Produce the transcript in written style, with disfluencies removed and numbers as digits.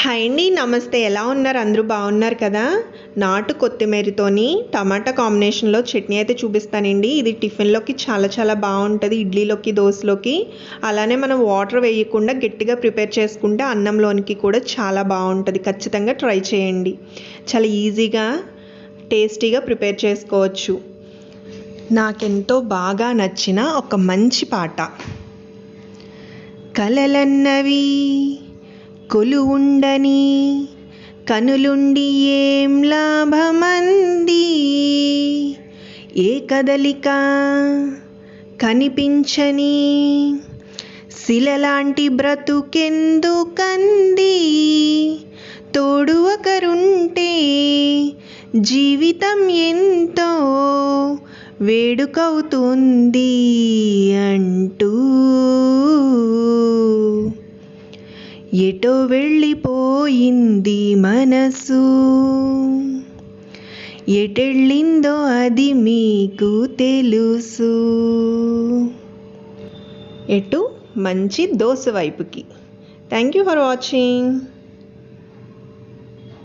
Hi అండి, నమస్తే. ఎలా ఉన్నారు? అందరూ బాగున్నారు కదా? నాటు కొత్తిమీరతోని టమాటా కాంబినేషన్లో చట్నీ అయితే చూపిస్తానండి. ఇది టిఫిన్లోకి చాలా బాగుంటుంది, ఇడ్లీలోకి, దోశలోకి. అలానే మనం వాటర్ వేయకుండా గట్టిగా ప్రిపేర్ చేసుకుంటే అన్నంలోనికి కూడా చాలా బాగుంటుంది. ఖచ్చితంగా ట్రై చేయండి. చాలా ఈజీగా టేస్టీగా ప్రిపేర్ చేసుకోవచ్చు. నాకెంతో బాగా నచ్చిన ఒక మంచి పాట. కలలన్నవి కొలువుండని కనులుండి ఏం లాభమంది, ఏ కదలిక కనిపించని శిలలాంటి బ్రతుకెందుకంది, తోడు ఒకరుంటే జీవితం ఎంతో వేడుకవుతుంది అంటూ ఎటో వెళ్ళిపోయింది మనసు, ఎటెళ్ళిందో అది మీకు తెలుసు. ఎటు? మంచి దోశ వైపుకి. Thank you for watching.